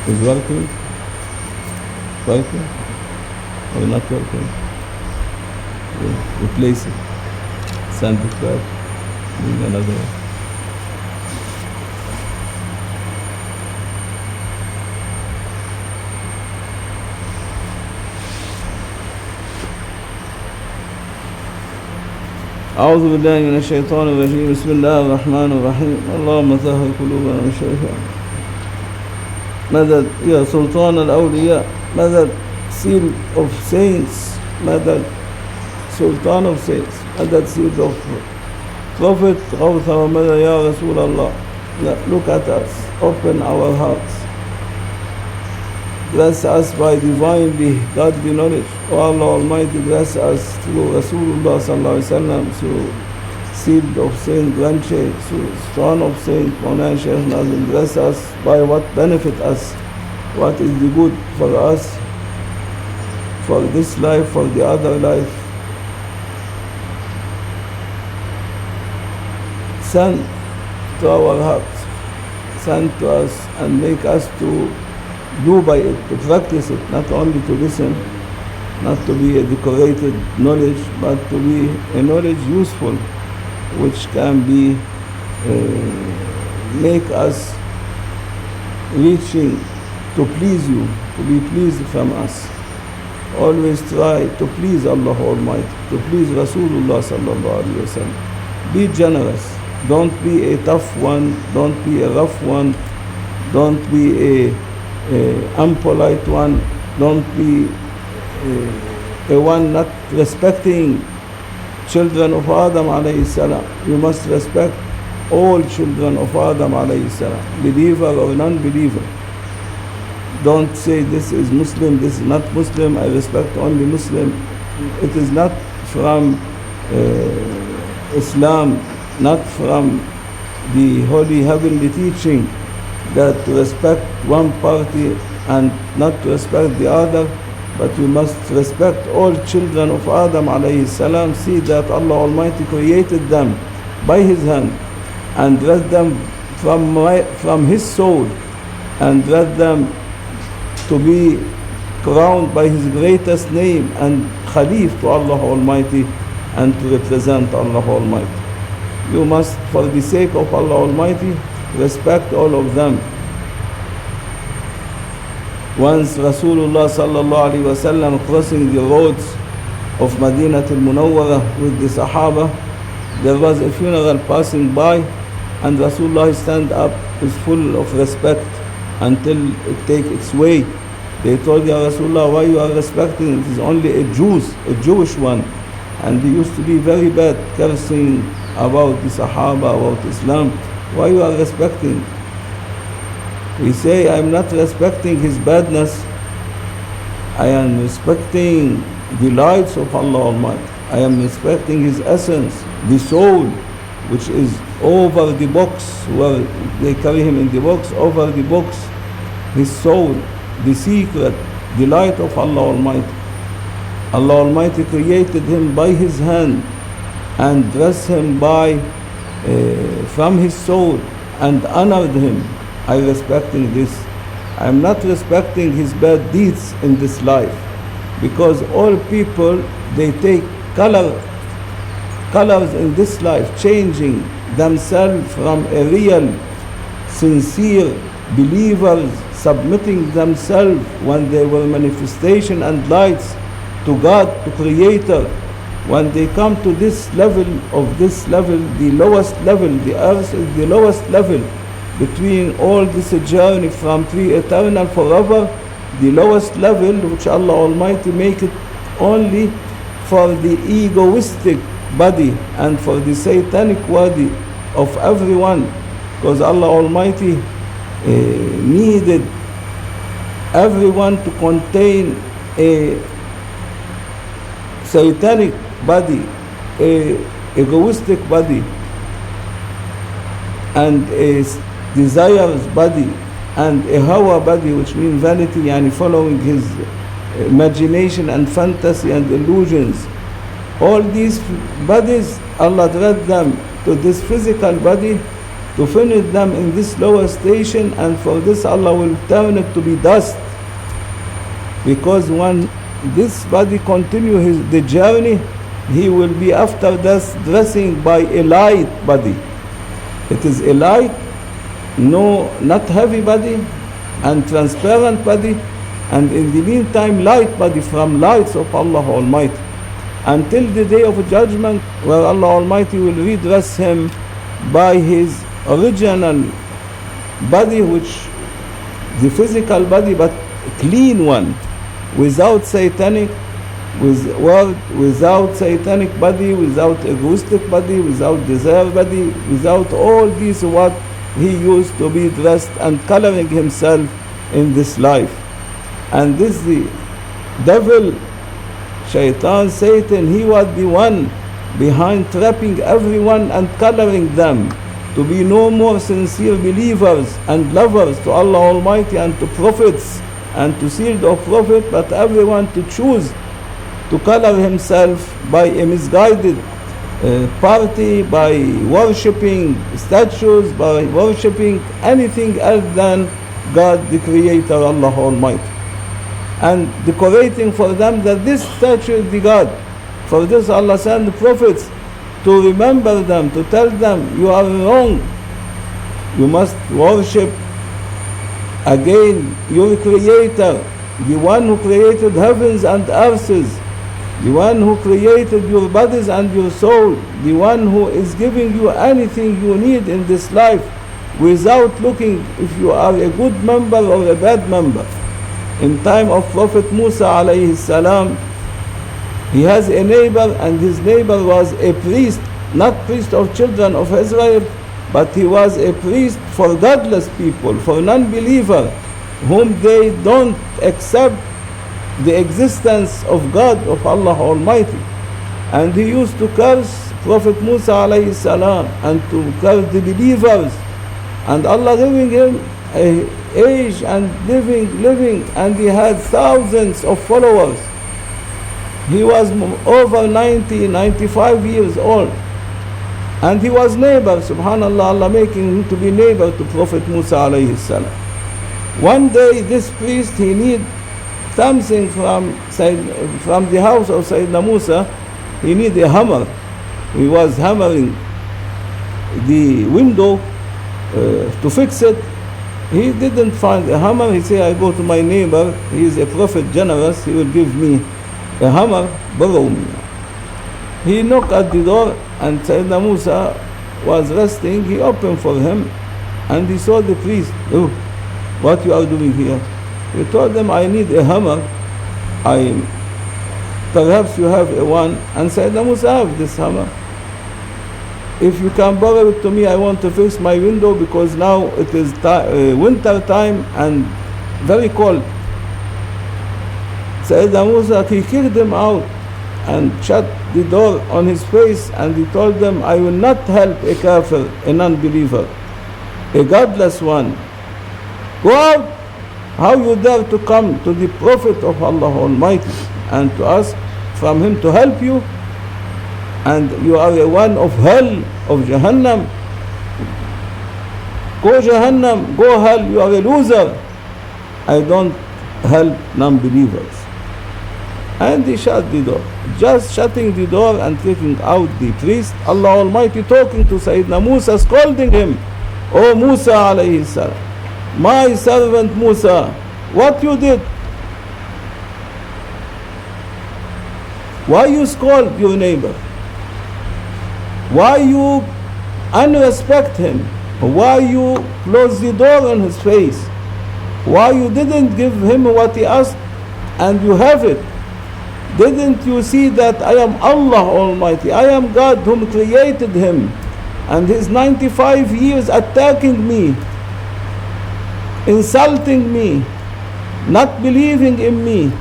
is working? Working? Or not working? Replace it. Send it back. Bring another one. أعوذ بالله من الشيطان الرجيم بسم الله الرحمن الرحيم اللهم طهر قلوبنا من الشيطان مدد يا سلطان الأولياء مدد seal of saints مدد Sultan of saints مدد seal of Prophet غوث ومدد يا رسول الله look at us open our hearts bless us by divinely godly knowledge. O Allah Almighty, bless us through Rasulullah sallallahu alaihi wasallam, through seed of Saint Granche, through son of Saint Mawlana Shaykh Nazim. Bless us by what benefit us, what is the good for us, for this life, for the other life. Send to our hearts, send to us and make us to do by it, to practice it, not only to listen, not to be a decorated knowledge, but to be a knowledge useful, which can be make us reaching to please you, to be pleased from us. Always try to please Allah Almighty, to please Rasulullah sallallahu alaihi wasallam. Be generous. Don't be a tough one. Don't be a rough one. Don't be a unpolite one. Don't be a one not respecting children of Adam alayhi salam. You must respect all children of Adam alayhi salam, believer or non-believer. Don't say this is Muslim, this is not Muslim, I respect only Muslim. It is not from Islam, not from the holy heavenly teaching that to respect one party and not to respect the other, but we must respect all children of Adam alayhi salam. See that Allah Almighty created them by His hand and dressed them from His soul and dressed them to be crowned by His greatest name and Khalif to Allah Almighty and to represent Allah Almighty. You must, for the sake of Allah Almighty, respect all of them. Once Rasulullah sallallahu alaihi wasallam crossing the roads of Madinah al-Munawwara with the Sahaba, there was a funeral passing by, and Rasulullah stand up is full of respect until it take its way. They told Ya Rasulullah, why you are respecting? It is only a Jewish one, and he used to be very bad, cursing about the Sahaba, about Islam. Why you are respecting? We say, I am not respecting his badness. I am respecting the lights of Allah Almighty. I am respecting his essence, the soul, which is over the box, where they carry him in the box, over the box, his soul, the secret, the light of Allah Almighty. Allah Almighty created him by his hand and dressed him from his soul and honored him. I respecting this. I am not respecting his bad deeds in this life, because all people, they take colors in this life, changing themselves from a real, sincere believers, submitting themselves when they were manifestation and lights to God, to Creator. When they come to this level, the lowest level, the earth is the lowest level between all this journey from pre-eternal forever, the lowest level which Allah Almighty make it only for the egoistic body and for the satanic body of everyone, because Allah Almighty needed everyone to contain a satanic body, a egoistic body, and a desires body, and a hawa body, which means vanity, and following his imagination and fantasy and illusions. All these bodies, Allah led them to this physical body to finish them in this lower station, and for this Allah will turn it to be dust. Because when this body continue the journey, he will be after this dressing by a light body. It is a light, no, not heavy body, and transparent body, and in the meantime light body from lights of Allah Almighty, until the day of judgment, where Allah Almighty will redress him by his original body, which the physical body, but clean one, without satanic, without satanic body, without egoistic body, without desire body, without all these what he used to be dressed and coloring himself in this life. And this the devil, Shaitan, Satan, he was the one behind trapping everyone and coloring them to be no more sincere believers and lovers to Allah Almighty and to prophets and to sealed of prophet, but everyone to choose to color himself by a misguided party, by worshipping statues, by worshipping anything else than God the Creator, Allah Almighty, and decorating for them that this statue is the God. For this Allah sent the prophets to remember them, to tell them, you are wrong, you must worship again your Creator, the one who created heavens and earths, the one who created your bodies and your soul, the one who is giving you anything you need in this life without looking if you are a good member or a bad member. In time of Prophet Musa alayhi salam, he has a neighbor, and his neighbor was a priest, not priest of children of Israel, but he was a priest for godless people, for non-believer, whom they don't accept the existence of God, of Allah Almighty. And he used to curse Prophet Musa alayhi salam and to curse the believers, and Allah giving him age and living, and he had thousands of followers. He was over 95 years old, and he was neighbor, subhanallah, Allah making him to be neighbor to Prophet Musa alayhi salam. One day this priest, he need something from the house of Sayyidina Musa. He need a hammer. He was hammering the window to fix it. He didn't find a hammer. He said, I go to my neighbor, he is a prophet generous, he will give me a hammer, borrow me. He knocked at the door, and Sayyidina Musa was resting. He opened for him, and he saw the priest. Oh, what you are doing here? He told them, I need a hammer. Perhaps you have a one. And Sayyidina Musa, have this hammer. If you can borrow it to me, I want to fix my window, because now it is winter time and very cold. Sayyidina Musa, he kicked them out and shut the door on his face, and he told them, I will not help a kafir, a non-believer, a godless one. Go out. How you dare to come to the Prophet of Allah Almighty and to ask from him to help you, and you are a one of hell, of Jahannam. Go Jahannam, go hell, you are a loser. I don't help non-believers. And he shut the door. Just shutting the door and taking out the priest, Allah Almighty talking to Sayyidina Musa, scolding him, O Musa alayhi salam, my servant Musa, what you did? Why you scold your neighbor? Why you unrespect him? Why you close the door on his face? Why you didn't give him what he asked and you have it? Didn't you see that I am Allah Almighty? I am God whom created him, and he's 95 years attacking me, insulting me, not believing in me,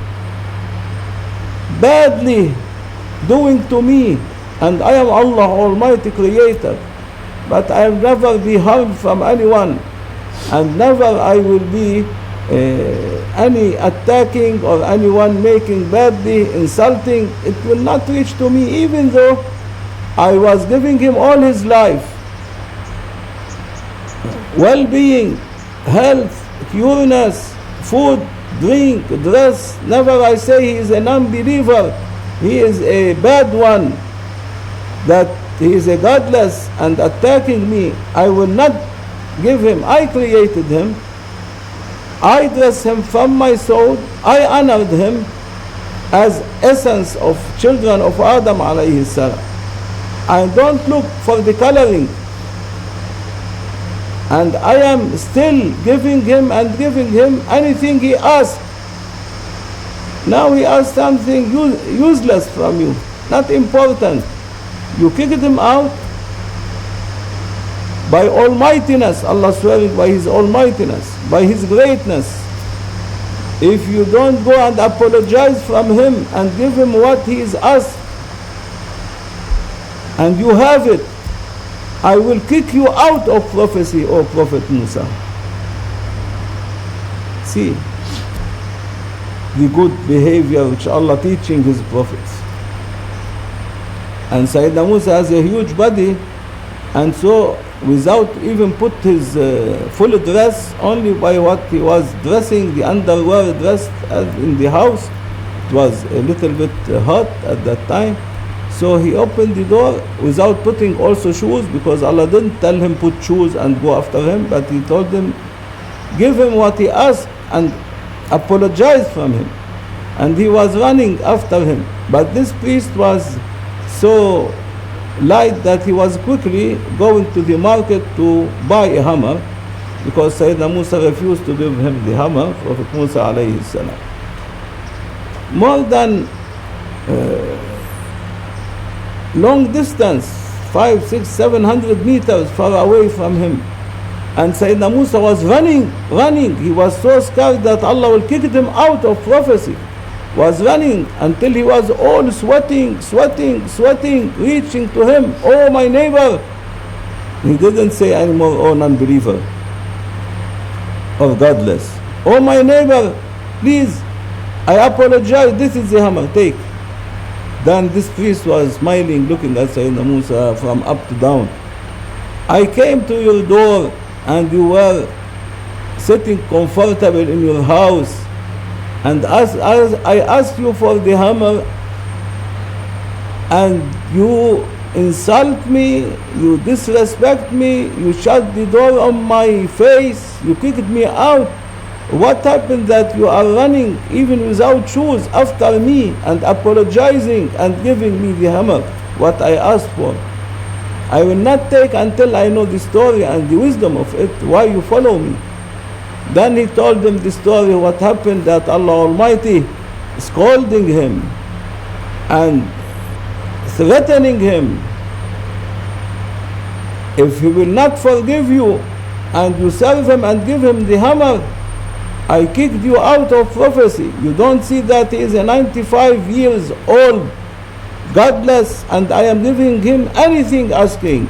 badly doing to me, and I am Allah Almighty Creator. But I will never be harmed from anyone, and never I will be any attacking or anyone making badly, insulting. It will not reach to me, even though I was giving him all his life. well-being, health, cureness, food, drink, dress. Never I say he is a non-believer, he is a bad one, that he is a godless and attacking me. I will not give him. I created him, I dressed him from my soul, I honored him as essence of children of Adam alayhi salam. I don't look for the coloring, and I am still giving him anything he asks. Now he asks something useless from you, not important. You kicked him out by almightiness, Allah swearing by his almightiness, by his greatness. If you don't go and apologize from him and give him what he is asked, and you have it, I will kick you out of prophecy, O Prophet Musa. See the good behavior which Allah teaching his prophets. And Sayyidina Musa has a huge body, and so without even put his full dress, only by what he was dressing, the underwear dressed in the house, it was a little bit hot at that time. So he opened the door without putting also shoes, because Allah didn't tell him put shoes and go after him, but he told him, give him what he asked and apologize from him. And he was running after him. But this priest was so light that he was quickly going to the market to buy a hammer, because Sayyidina Musa refused to give him the hammer, Prophet Musa alayhi salam. More than long distance, 500, 600, 700 meters far away from him. And Sayyidina Musa was running. He was so scared that Allah will kick him out of prophecy. Was running until he was all sweating, reaching to him, oh my neighbor. He didn't say anymore, oh non-believer or godless. Oh my neighbor, please, I apologize, this is the hammer, take. Then this priest was smiling, looking at Sayyidina Musa from up to down. I came to your door and you were sitting comfortable in your house, and as I asked you for the hammer, and you insult me, you disrespect me, you shut the door on my face, you kicked me out. What happened that you are running even without shoes after me and apologizing and giving me the hammer, what I asked for? I will not take until I know the story and the wisdom of it, why you follow me. Then he told them the story, what happened, that Allah Almighty scolding him and threatening him. If he will not forgive you and you serve him and give him the hammer, I kicked you out of prophecy. You don't see that he is a 95 years old, godless, and I am giving him anything asking,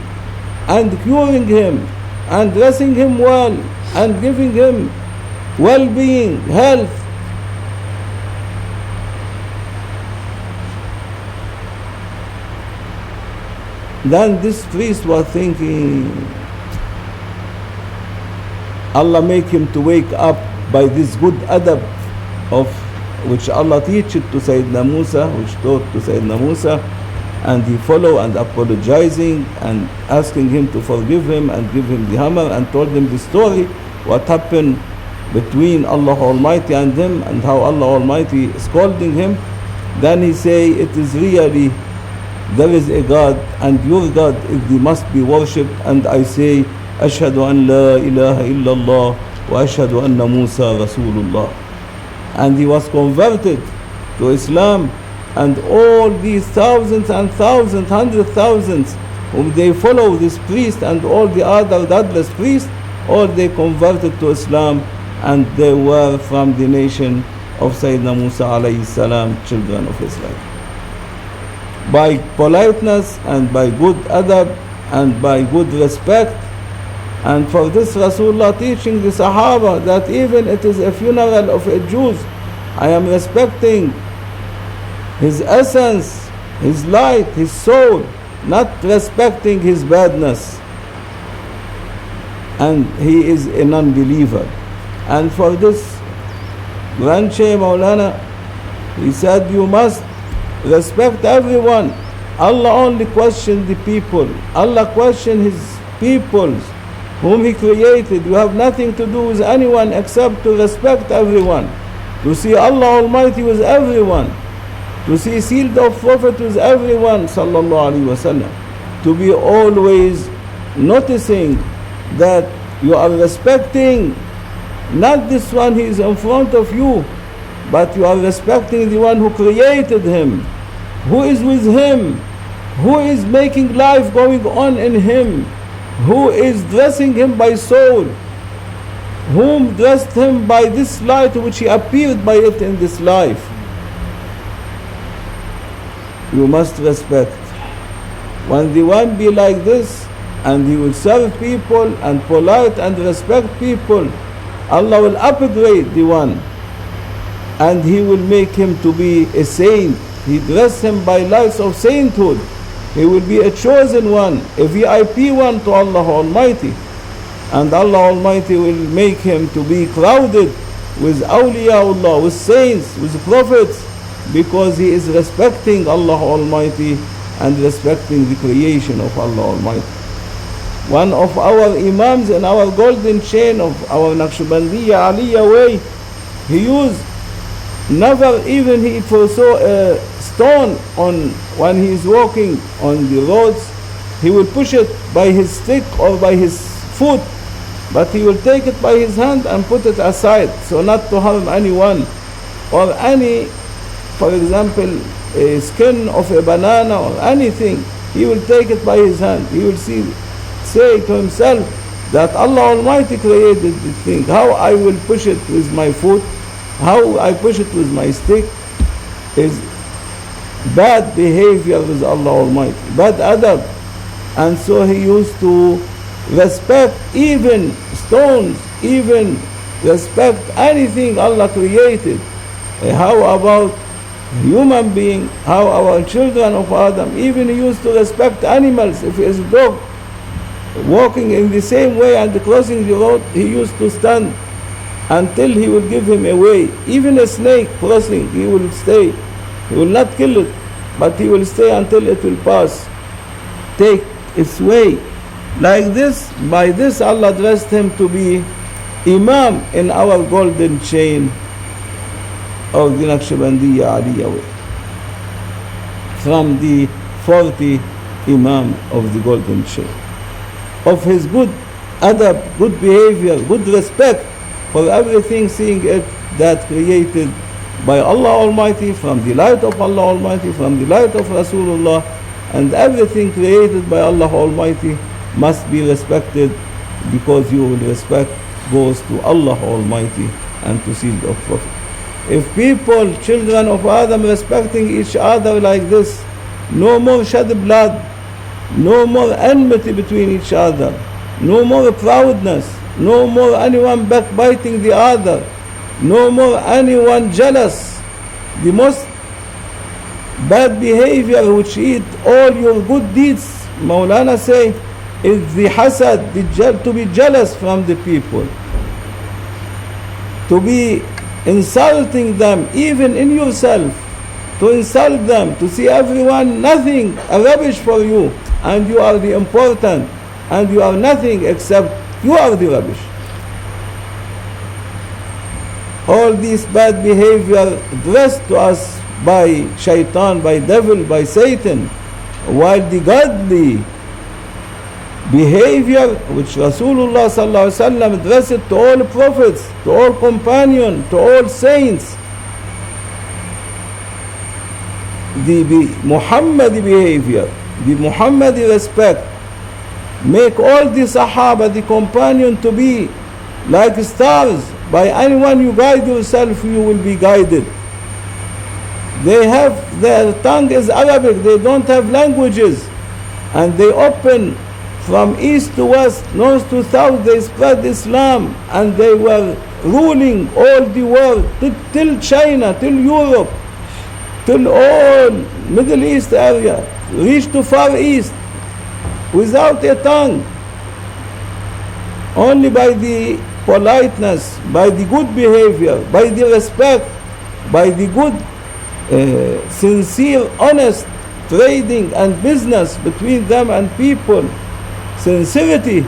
and curing him, and dressing him well, and giving him well-being, health. Then this priest was thinking, Allah make him to wake up by this good adab of which Allah teach it to Sayyidina Musa, which taught to Sayyidina Musa, and he follow and apologizing and asking him to forgive him and give him the hammer, and told him the story, what happened between Allah Almighty and him, and how Allah Almighty scolding him. Then he say, it is really, there is a God, and your God is, he must be worshipped, and I say, Ashhadu an la ilaha illallah wa ashhadu anna Musa Rasulullah. And he was converted to Islam, and all these thousands and thousands, 100,000 whom they follow this priest and all the other godless priests, all they converted to Islam, and they were from the nation of Sayyidina Musa alayhi salam, children of Islam. By politeness and by good adab and by good respect. And for this Rasulullah teaching the Sahaba that even it is a funeral of a Jew, I am respecting his essence, his light, his soul, not respecting his badness. and he is a non-believer. And for this, Grand Shaykh Maulana, he said, you must respect everyone. Allah only questioned the people. Allah questioned his peoples whom he created. You have nothing to do with anyone except to respect everyone. To see Allah Almighty with everyone. To see sealed of Prophet with everyone, sallallahu alaihi wasallam. To be always noticing that you are respecting not this one who is in front of you, but you are respecting the one who created him, who is with him, who is making life going on in him, who is dressing him by soul, whom dressed him by this light which he appeared by it in this life. You must respect. When the one be like this, and he will serve people and polite and respect people, Allah will upgrade the one, and he will make him to be a saint. He dress him by lights of sainthood. He will be a chosen one, a VIP one to Allah Almighty. And Allah Almighty will make him to be crowded with awliyaullah, with saints, with prophets, because he is respecting Allah Almighty and respecting the creation of Allah Almighty. One of our Imams in our golden chain of our Naqshbandiya Aliyah way, he used, never even he foresaw a stone on when he is walking on the roads, he will push it by his stick or by his foot, but he will take it by his hand and put it aside, so not to harm anyone. Or any, for example, a skin of a banana or anything, he will take it by his hand. He will say to himself that Allah Almighty created the thing. How I will push it with my foot, how I push it with my stick, is bad behavior with Allah Almighty, bad adab. And so he used to respect even stones, even respect anything Allah created. How about human being? How our children of Adam? Even he used to respect animals. If he is a dog walking in the same way and crossing the road, he used to stand until he will give him away. Even a snake crossing, he will stay. He will not kill it, but he will stay until it will pass, take its way. Like this, by this Allah dressed him to be Imam in our golden chain of the Naqshbandiya Aliyah way, from the 40 Imam of the golden chain. Of his good adab, good behavior, good respect for everything, seeing it that created by Allah Almighty, from the light of Allah Almighty, from the light of Rasulullah, and everything created by Allah Almighty must be respected, because you will respect goes to Allah Almighty and to seed of Prophet. If people, children of Adam, respecting each other like this, no more shed blood, no more enmity between each other, no more proudness, no more anyone backbiting the other, no more anyone jealous. The most bad behavior which eat all your good deeds, Maulana say, is the hasad, to be jealous from the people, to be insulting them even in yourself, to insult them, to see everyone nothing, a rubbish for you, and you are the important, and you are nothing except you are the rubbish. All this bad behavior dressed to us by shaitan, by devil, by Satan, while the godly behavior which Rasulullah sallallahu alaihi wasallam addressed to all prophets, to all companions, to all saints, the Muhammadi behavior, the Muhammadi respect, make all the Sahaba, the companion, to be like stars. By anyone you guide yourself, you will be guided. They have, their tongue is Arabic, they don't have languages, and they open from east to west, north to south, they spread Islam, and they were ruling all the world till China, till Europe, till all Middle East area, reached to Far East without a tongue. Only by the politeness, by the good behavior, by the respect, by the good, sincere, honest trading and business between them and people, sincerity,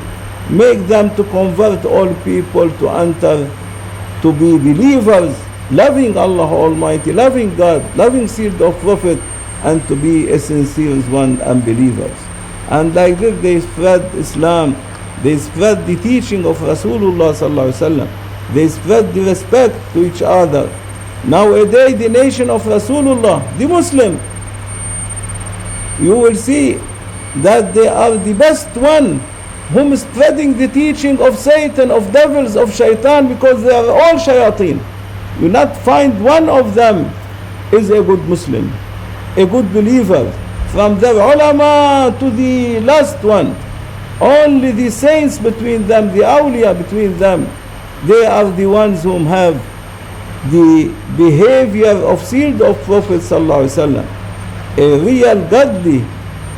make them to convert all people to enter, to be believers, loving Allah Almighty, loving God, loving seed of Prophet, and to be a sincere one and believers. And like this they spread Islam, they spread the teaching of Rasulullah sallallahu alaihi wasallam, they spread the respect to each other. Nowadays the nation of Rasulullah, the Muslim, you will see that they are the best one whom spreading the teaching of Satan, of devils, of shaitan, because they are all shayateen. You not find one of them is a good Muslim, a good believer, from their ulama to the last one. Only the saints between them, the awliya between them, they are the ones whom have the behavior of sealed of Prophet sallallahu alaihi wasallam, a real godly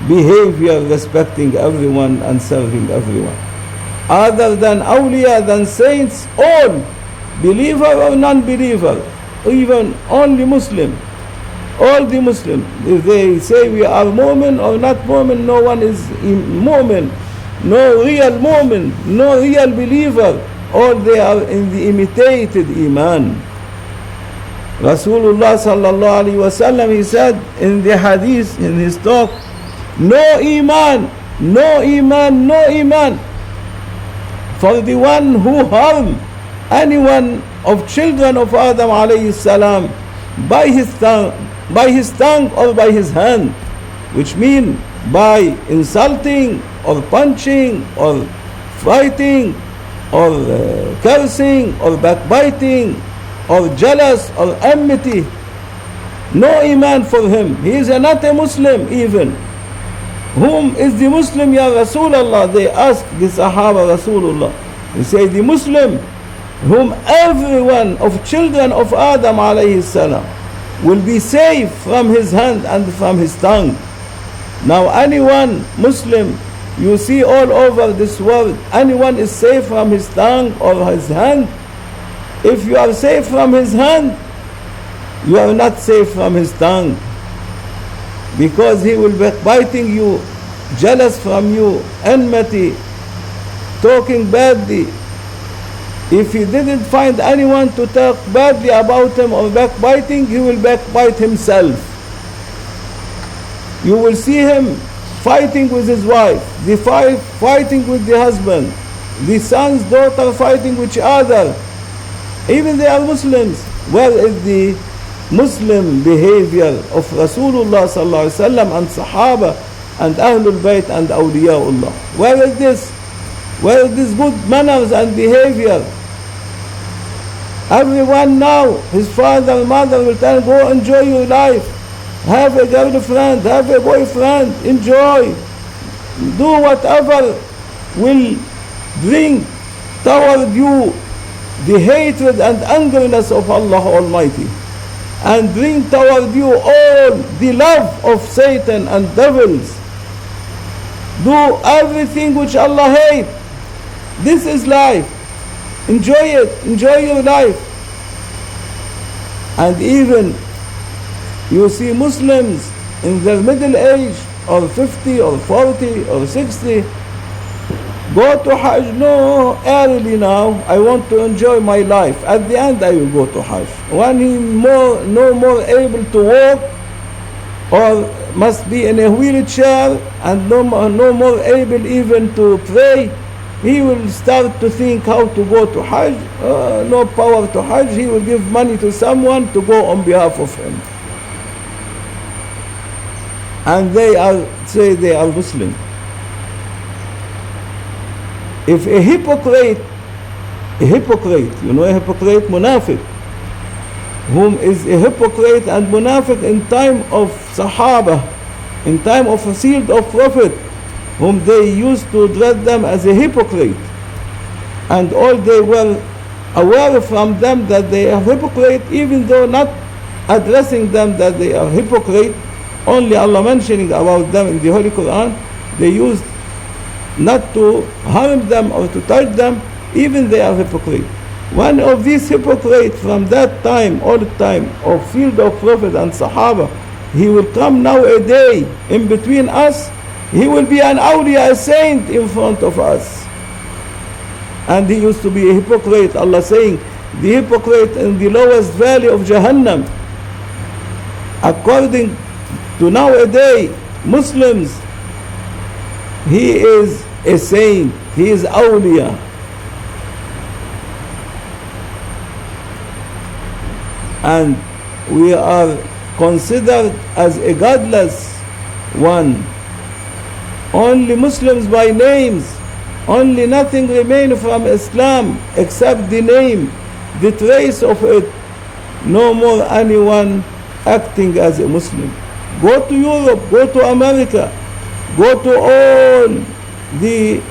behavior, respecting everyone and serving everyone. Other than awliya, than saints, all, believer or non-believer, even only Muslim, all the Muslim, if they say we are mu'min or not mu'min, no one is mu'min, no real mu'min, no real believer, all they are in the imitated iman. Rasulullah sallallahu alaihi wasallam, he said in the hadith, in his talk, no iman, no iman, no iman for the one who harm anyone of children of Adam alayhi salam by his tongue or by his hand, which mean by insulting or punching or fighting or cursing or backbiting or jealous or enmity. No iman for him. He is not a Muslim even. Whom is the Muslim, ya Rasulullah? They ask the Sahaba Rasulullah. They say the Muslim whom everyone of children of Adam alayhi salam will be safe from his hand and from his tongue. Now anyone Muslim you see all over this world, anyone is safe from his tongue or his hand? If you are safe from his hand, you are not safe from his tongue, because he will be biting you, jealous from you, enmity, talking badly. If he didn't find anyone to talk badly about him or backbiting, he will backbite himself. You will see him fighting with his wife, the fighting with the husband, the son's daughter fighting with each other. Even they are Muslims. Where is the Muslim behavior of Rasulullah sallallahu alaihi wasallam and Sahaba and Ahlul Bayt and Awliyaullah? Where is this? Where is this good manners and behavior? Everyone now, his father, mother will tell him, go enjoy your life. Have a girlfriend, have a boyfriend, enjoy. Do whatever will bring toward you the hatred and angerness of Allah Almighty, and bring toward you all the love of Satan and devils. Do everything which Allah hates. This is life. Enjoy it. Enjoy your life. And even you see Muslims in their middle age, or 50 or 40 or 60, go to Hajj. No, early now, I want to enjoy my life. At the end I will go to Hajj. When he no more able to walk, or must be in a wheelchair, and no more able even to pray, he will start to think how to go to Hajj. No power to Hajj, he will give money to someone to go on behalf of him. And say they are Muslim. If a hypocrite, you know a hypocrite, munafiq, whom is a hypocrite and munafiq in time of Sahaba, in time of a sealed of Prophet, whom they used to dread them as a hypocrite, and all they were aware from them that they are hypocrite, even though not addressing them that they are hypocrite, only Allah mentioning about them in the Holy Quran, they used not to harm them or to touch them, even they are hypocrite. One of these hypocrites from that time, old time, of field of Prophet and Sahaba, he will come now a day in between us, he will be an awliya, a saint in front of us. And he used to be a hypocrite. Allah saying, the hypocrite in the lowest valley of Jahannam. According to nowadays Muslims, he is a saint, he is awliya. And we are considered as a godless one. Only Muslims by names, only nothing remains from Islam except the name, the trace of it. No more anyone acting as a Muslim. Go to Europe, go to America, go to all the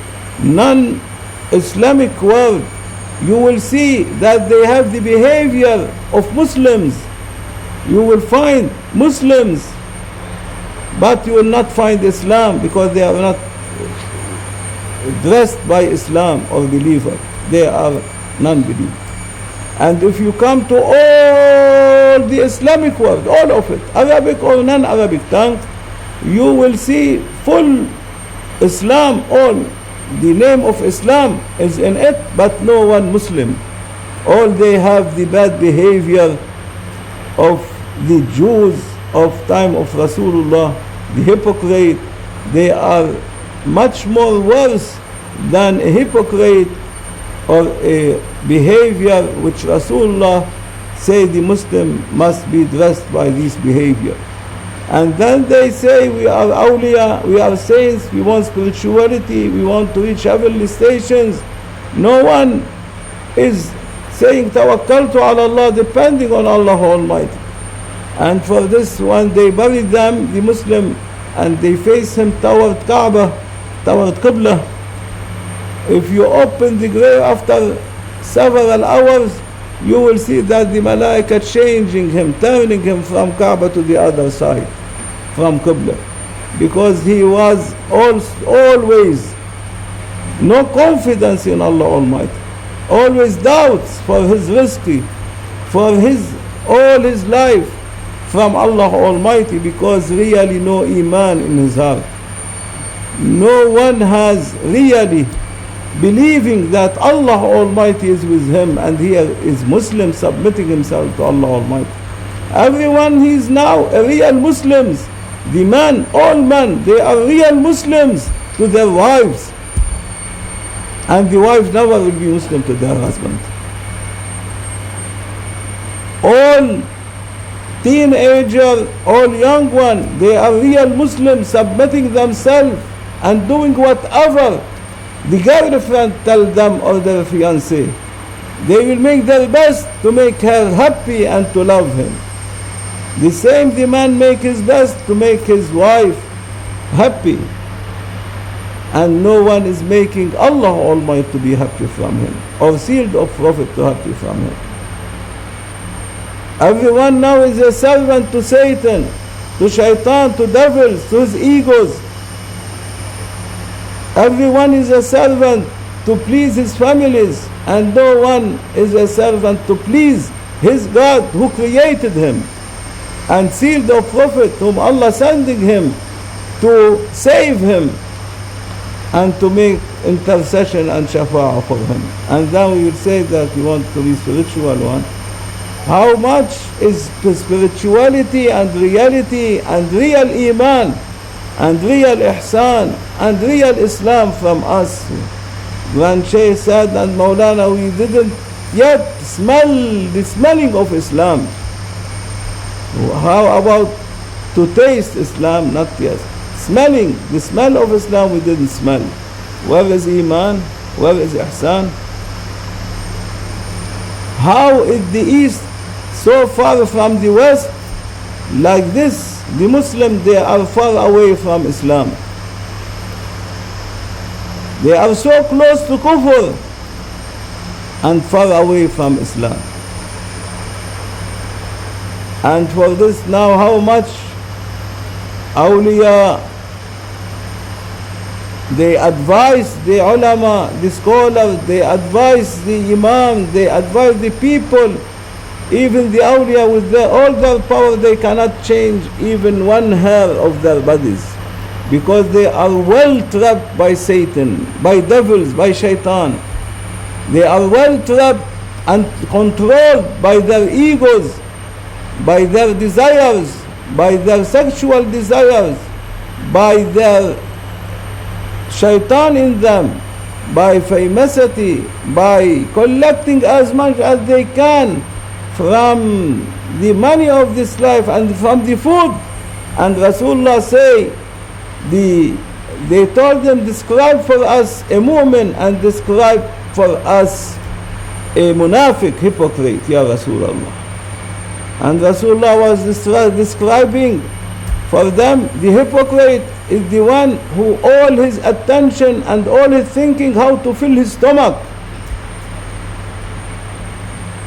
non-Islamic world. You will see that they have the behavior of Muslims. You will find Muslims, but you will not find Islam, because they are not dressed by Islam or believer. They are non-believers. And if you come to all the Islamic world, all of it, Arabic or non-Arabic tongue, you will see full Islam, all the name of Islam is in it, but no one Muslim. All they have the bad behavior of the Jews of time of Rasulullah, the hypocrite. They are much more worse than a hypocrite or a behavior which Rasulullah said the Muslim must be dressed by this behavior. And then they say, we are awliya, we are saints, we want spirituality, we want to reach heavenly stations. No one is saying tawakkaltu ala Allah, depending on Allah Almighty. And for this one, they bury them, the Muslim, and they face him toward Kaaba, toward Qibla. If you open the grave after several hours, you will see that the malaika changing him, turning him from Kaaba to the other side, from Qibla, because he was always no confidence in Allah Almighty, always doubts for his rizqi, for all his life from Allah Almighty, because really no iman in his heart. No one has really believing that Allah Almighty is with him, and he is Muslim, submitting himself to Allah Almighty. Everyone, he is now a real Muslims. The man, all men, they are real Muslims to their wives, and the wives never will be Muslim to their husband. All teenagers, all young ones, they are real Muslims, submitting themselves and doing whatever the girlfriend tell them or their fiancé. They will make their best to make her happy and to love him. The same, the man make his best to make his wife happy. And no one is making Allah Almighty to be happy from him, or sealed of Prophet to happy from him. Everyone now is a servant to Satan, to shaitan, to devils, to his egos. Everyone is a servant to please his families, and no one is a servant to please his God who created him and sealed the Prophet whom Allah sending him to save him and to make intercession and shafa'ah for him. And then we will say that we want to be spiritual one. How much is spirituality and reality and real iman and real ihsan and real Islam from us? Grand Shaykh said, and Maulana, we didn't yet smell the smelling of Islam. How about to taste Islam? Not yet. Smelling, the smell of Islam we didn't smell. Where is iman? Where is ihsan? How is the East so far from the West? Like this, the Muslims, they are far away from Islam. They are so close to kufr and far away from Islam. And for this now, how much awliya They advise the ulama, the scholars, they advise the imam, they advise the people. Even the awliya with all their power, they cannot change even one hair of their bodies, because they are well trapped by Satan, by devils, by shaitan. They are well trapped and controlled by their egos, by their desires, by their sexual desires, by their shaitan in them, by famosity, by collecting as much as they can from the money of this life and from the food. And Rasulullah say, they told them, describe for us a mu'min and describe for us a munafiq, hypocrite, Ya Rasulullah. And Rasulullah was describing for them, the hypocrite is the one who all his attention and all his thinking how to fill his stomach.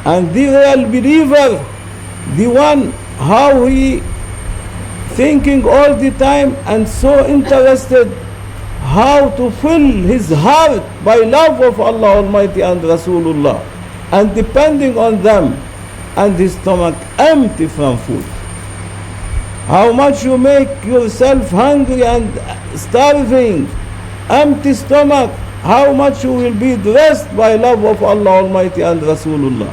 And the real believer, the one how he thinking all the time and so interested how to fill his heart by love of Allah Almighty and Rasulullah, and depending on them, and his stomach empty from food. How much you make yourself hungry and starving, empty stomach, how much you will be dressed by love of Allah Almighty and Rasulullah.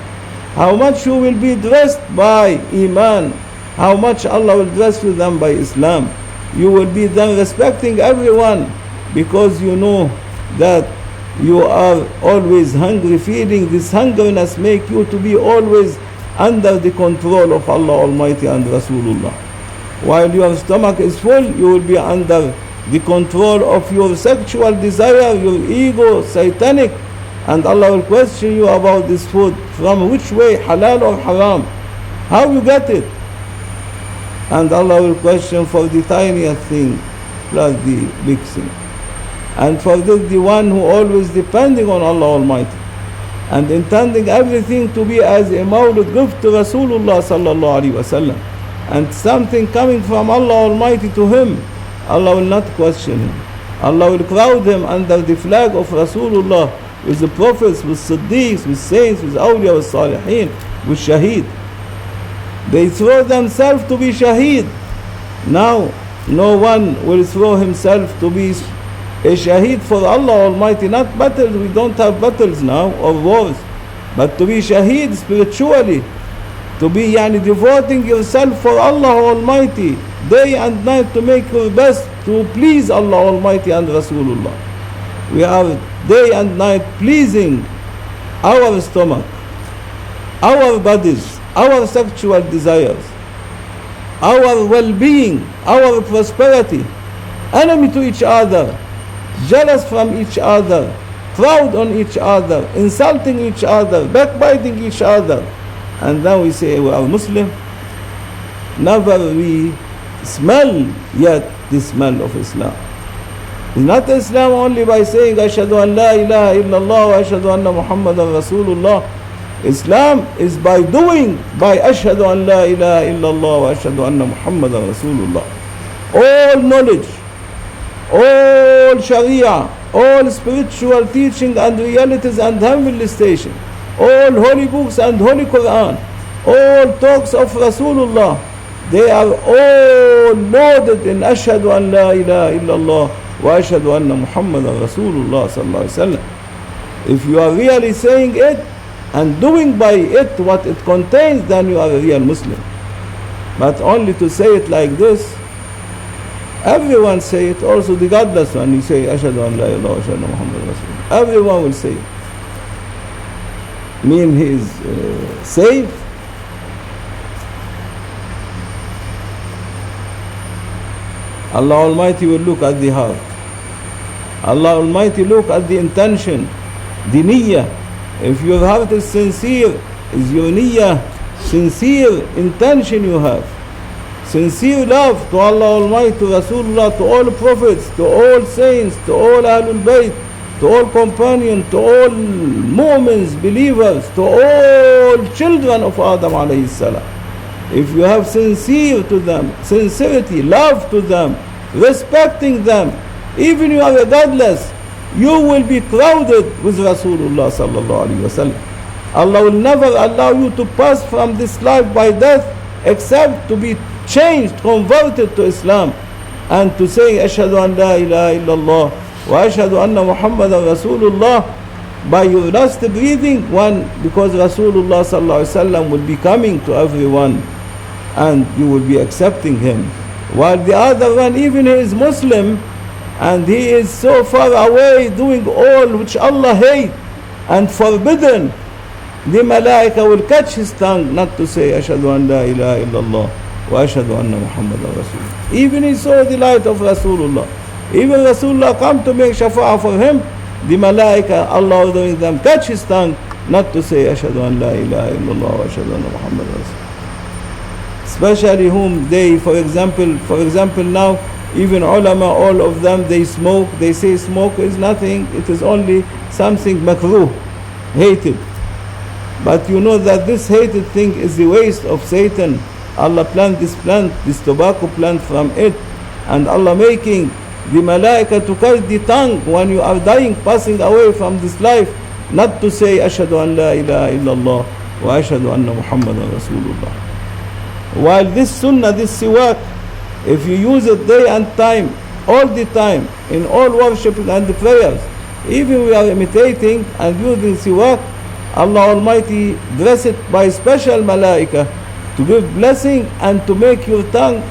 How much you will be dressed by Iman, how much Allah will dress you then by Islam. You will be then respecting everyone, because you know that you are always hungry, feeling this hungriness make you to be always under the control of Allah Almighty and Rasulullah. While your stomach is full, you will be under the control of your sexual desire, your ego, satanic, and Allah will question you about this food, from which way, halal or haram, how you get it. And Allah will question for the tiniest thing plus the big thing. And for this, the one who always depending on Allah Almighty and intending everything to be as a mawlud gift to Rasulullah sallallahu alaihi wasallam, and something coming from Allah Almighty to him, Allah will not question him. Allah will crowd him under the flag of Rasulullah, with the prophets, with siddiqs, with saints, with awliya, with salihin, with shaheed. They throw themselves to be shaheed. Now, no one will throw himself to be a shaheed for Allah Almighty, not battles. We don't have battles now or wars, but to be shaheed spiritually, to be devoting yourself for Allah Almighty day and night, to make your best to please Allah Almighty and Rasulullah. We are day and night pleasing our stomach, our bodies, our sexual desires, our well-being, our prosperity, enemy to each other, jealous from each other, proud on each other, insulting each other, backbiting each other. And then we say we are Muslim. Never we smell yet the smell of Islam. It's not Islam only by saying Ashhadu an la ilaha illallah wa ashhadu anna Muhammadan Rasulullah. Islam is by doing, by Ashhadu an la ilaha illallah wa ashhadu anna Muhammadan Rasulullah. All knowledge, all Sharia, all spiritual teaching and realities and heavenly station, all holy books and holy Quran, all talks of Rasulullah, they are all loaded in Ashhadu an la ilaha illallah wa ashhadu anna Muhammadan Rasulullah sallallahu alaihi wasallam. If you are really saying it and doing by it what it contains, then you are a real Muslim. But only to say it like this, everyone say it, also the godless one, you say Ashhadu an la ilaha wa ashhadu anna Muhammadan Rasulullah. Everyone will say it. Mean he is safe? Allah Almighty will look at the heart. Allah Almighty look at the intention, the niyyah. If your heart is sincere, is your niyyah sincere intention you have, sincere love to Allah Almighty, to Rasulullah, to all prophets, to all saints, to all Ahlul Bayt, to all companions, to all mu'mins, believers, to all children of Adam alayhi salam. If you have sincere to them, sincerity, love to them, respecting them, Even you are regardless, you will be crowded with Rasulullah sallallahu alaihi wasallam. Allah will never allow you to pass from this life by death except to be changed, converted to Islam, and to say ashhadu an la ilaha illallah wa ashhadu anna Muhammadan Rasulullah by your last breathing, one, because Rasulullah sallallahu alaihi wasallam will be coming to everyone and you will be accepting him, while the other one, even he is Muslim and he is so far away doing all which Allah hates and forbidden, the malaika will catch his tongue not to say ashhadu an la ilaha illallah wa ashhadu anna Muhammadan Rasulullah. Even he saw the light of Rasulullah, even Rasulullah come to make shafa'ah for him, the malaika, Allah ordering them catch his tongue not to say ashhadu an la ilaha illallah wa ashhadu anna Muhammadan Rasulullah. Especially whom they, for example now, even ulama, all of them, they smoke. They say smoke is nothing, it is only something makruh, hated. But you know that this hated thing is the waste of Satan. Allah planted this tobacco plant from it, and Allah making the malaika to catch the tongue when you are dying, passing away from this life, not to say ashhadu an la ilaha illallah wa ashhadu anna Muhammadan Rasulullah. While this sunnah, this siwak, if you use it day and time, all the time, in all worship and the prayers, even we are imitating and using siwak, Allah Almighty dress it by special malaika to give blessing and to make your tongue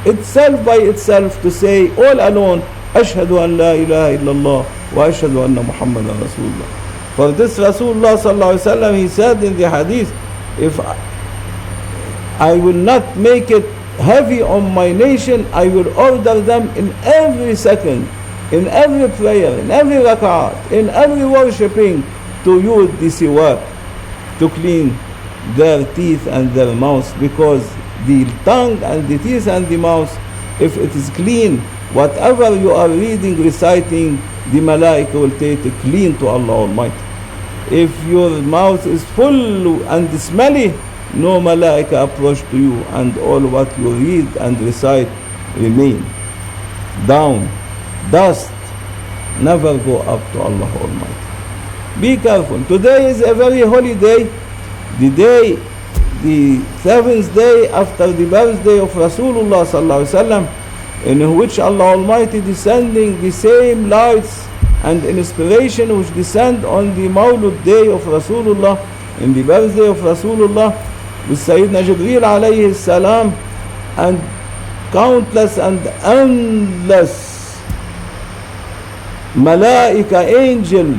itself by itself to say all alone ashhadu an la ilaha illallah wa ashhadu anna Muhammadan Rasulullah. For this Rasulullah sallallahu alaihi wasallam, he said in the hadith, if I will not make it heavy on my nation, I will order them in every second, in every prayer, in every rak'at, in every worshipping, to use the siwak to clean their teeth and their mouths, because the tongue and the teeth and the mouth, if it is clean, whatever you are reading, reciting, the malaika will take it clean to Allah Almighty. If your mouth is full and smelly, no malaika approach to you, and all what you read and recite remain down. Dust never go up to Allah Almighty. Be careful. Today is a very holy day, the 7th day after the birthday of Rasulullah sallallahu alaihi wasallam, in which Allah Almighty descending the same lights and inspiration which descend on the Mawlud day of Rasulullah, in the birthday of Rasulullah, with Sayyidina Jibreel alayhi salam, and countless and endless malaika, angel,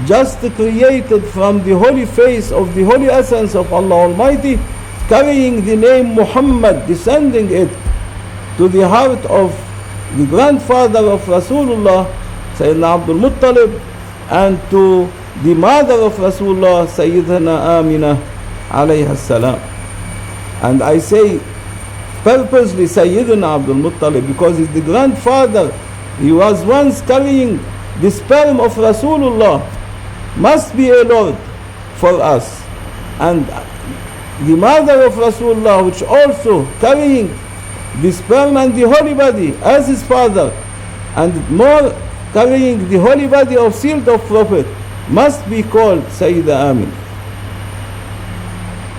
just created from the holy face of the holy essence of Allah Almighty, carrying the name Muhammad, descending it to the heart of the grandfather of Rasulullah, Sayyidina Abdul Muttalib, and to the mother of Rasulullah, Sayyidina Amina alayhi salam. And I say purposely Sayyidina Abdul Muttalib because he's the grandfather. He was once carrying the sperm of Rasulullah, must be a Lord for us. And the mother of Rasulullah, which also carrying the sperm and the holy body as his father, and more carrying the holy body of sealed of Prophet, must be called Sayyida Amin,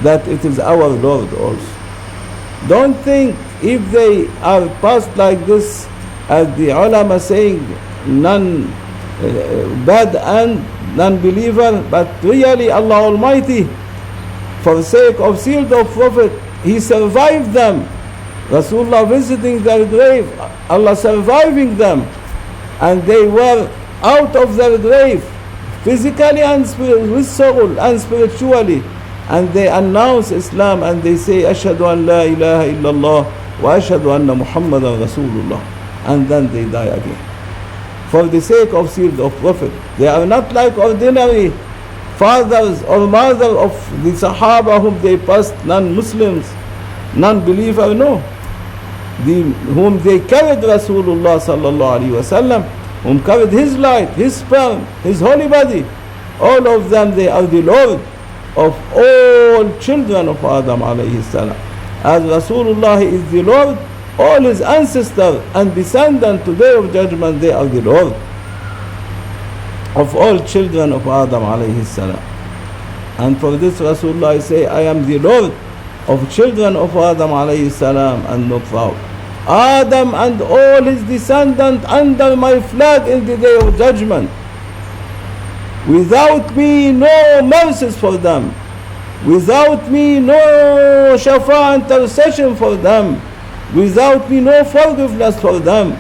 that it is our Lord also. Don't think if they are passed like this, as the ulama saying, none bad and non-believer, but really Allah Almighty, for the sake of sealed of Prophet, He survived them. Rasulullah visiting their grave, Allah surviving them, and they were out of their grave, physically and with soul and spiritually, and they announce Islam and they say ashhadu an la ilaha illallah wa ashhadu anna Muhammadan Rasulullah, and then they die again for the sake of sealed of Prophet. They are not like ordinary fathers or mother of the Sahaba whom they passed, non-Muslims, non-believer, no. Whom they carried Rasulullah sallallahu alaihi wasallam, whom carried his light, his sperm, his holy body. All of them, they are the Lord of all children of Adam alayhi salam. As Rasulullah is the Lord, all his ancestors and descendants to day of judgment, they are the Lord of all children of Adam alayhi salam. And for this Rasulullah say, I am the Lord of children of Adam alayhi salam and no proud. Adam and all his descendants under my flag in the day of judgment. Without me, no mercies for them. Without me, no shafa intercession for them. Without me, no forgiveness for them.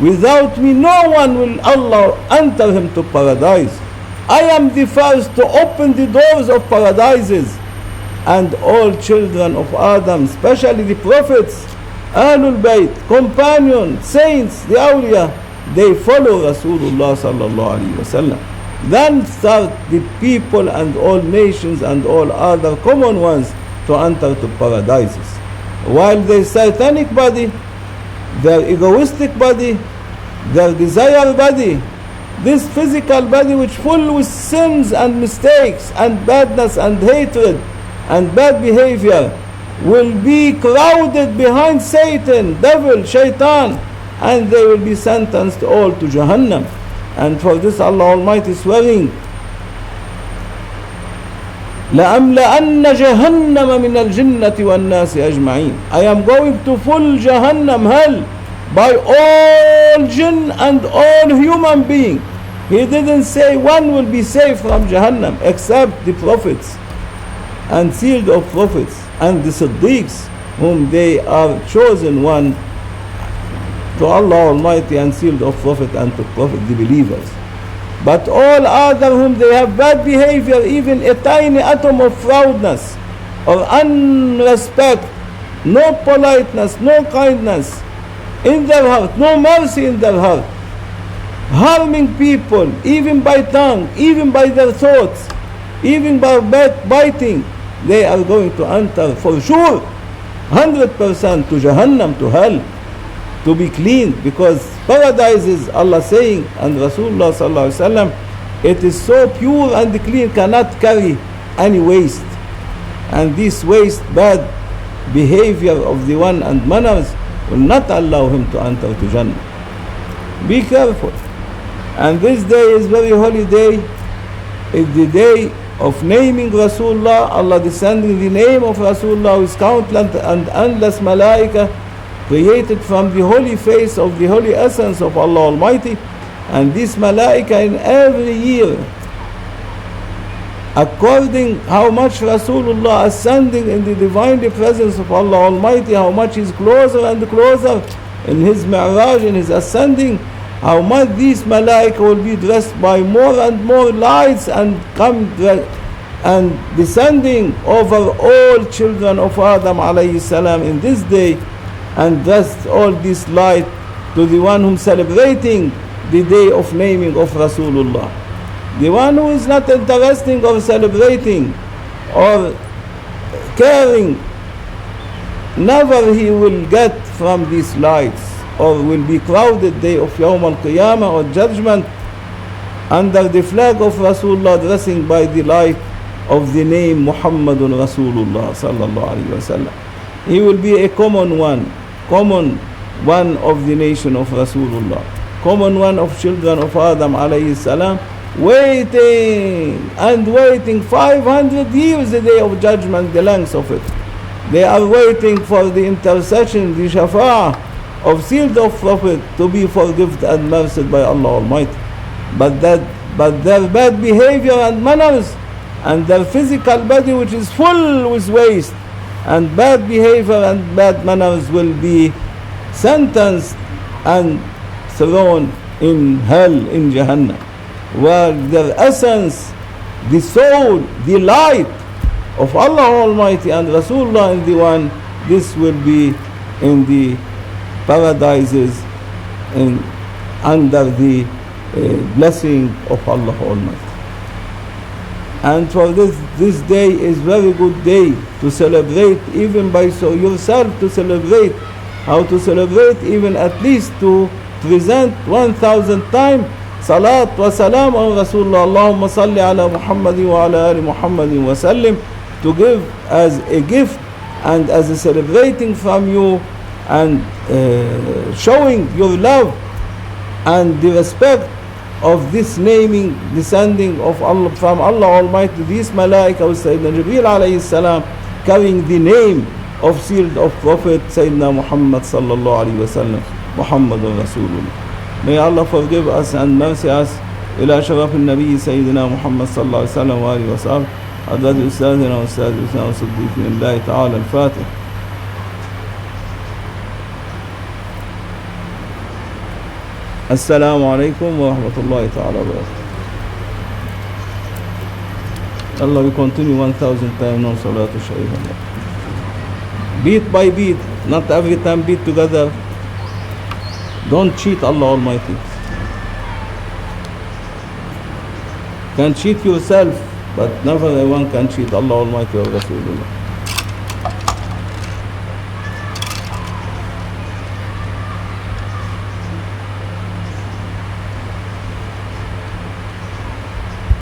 Without me, no one will Allah enter him to paradise. I am the first to open the doors of paradises. And all children of Adam, especially the prophets, Ahlul Bayt, companions, saints, the awliya, they follow Rasulullah sallallahu alaihi wasallam. Then start the people and all nations and all other common ones to enter to paradises. While their satanic body, their egoistic body, their desire body, this physical body which full with sins and mistakes and badness and hatred and bad behavior, will be crowded behind Satan, devil, shaitan, and they will be sentenced all to Jahannam. And for this Allah Almighty swearing, لَأَمْلَأَنَّ جَهَنَّمَ مِنَ الْجِنَّةِ وَالنَّاسِ أَجْمَعِينَ. I am going to full Jahannam, hell, by all jinn and all human beings. He didn't say one will be safe from Jahannam except the prophets and sealed of prophets and the Siddiqs, whom they are chosen one to Allah Almighty and sealed of prophet and to prophet, the believers. But all other whom they have bad behavior, even a tiny atom of proudness or unrespect, no politeness, no kindness in their heart, no mercy in their heart, harming people even by tongue, even by their thoughts, even by biting, they are going to enter for sure 100% to Jahannam, to hell, to be cleaned, because paradise is Allah saying, and Rasulullah sallallahu alaihi wasallam, it is so pure and clean, cannot carry any waste. And this waste, bad behavior of the one and manners will not allow him to enter to Jannah. Be careful. And this day is very holy day. It's the day of naming Rasulullah, Allah descending the name of Rasulullah with countless and endless malaika created from the holy face of the holy essence of Allah Almighty. And this malaika in every year, according how much Rasulullah ascending in the divine presence of Allah Almighty, how much is closer and closer in his mi'raj, in his ascending, how much these malaika will be dressed by more and more lights and come and descending over all children of Adam alayhi salam in this day, and dressed all this light to the one whom celebrating the day of naming of Rasulullah. The one who is not interested or celebrating or caring, never he will get from these lights, or will be crowded day of Yawm al-Qiyamah or judgment under the flag of Rasulullah, dressing by the light of the name Muhammadun Rasulullah sallallahu alaihi wasallam. He will be a common one of the nation of Rasulullah, common one of children of Adam alayhi salam, waiting and waiting 500 years the day of judgment, the length of it. They are waiting for the intercession, the shafa'ah of sealed of prophet to be forgiven and merced by Allah Almighty. But their bad behavior and manners and their physical body which is full with waste and bad behavior and bad manners will be sentenced and thrown in hell, in Jahannam, where their essence, the soul, the light of Allah Almighty and Rasulullah in the one, this will be in the paradises and under the blessing of Allah Almighty. And for this day is very good day to celebrate, even by yourself to celebrate. How to celebrate? Even at least to present 1,000 times salat wa salam on Rasulullah, Allahumma salli ala Muhammadin wa ala ali Muhammadin wa sallim, to give as a gift and as a celebrating from you and showing your love and the respect of this naming descending of Allah from Allah Almighty. These malaika with Sayyidina Jibreel alayhi salam carrying the name of sealed of Prophet Sayyidina Muhammad sallallahu alayhi wa sallam, Muhammadun Rasulullah. May Allah forgive us and mercy us. إلى شرف النبي سيدنا محمد صلى الله عليه وسلم وآله وصحبه عدد أستاذنا وأستاذ الإسلام والصديق من الله تعالى. الفاتح. السلام عليكم ورحمة الله تعالى وبركاته. Allah, we continue 1000 times on Salatul Sharif. Beat by beat, not every time beat together. Don't cheat Allah Almighty. Can cheat yourself, but never one can cheat Allah Almighty or Rasulullah.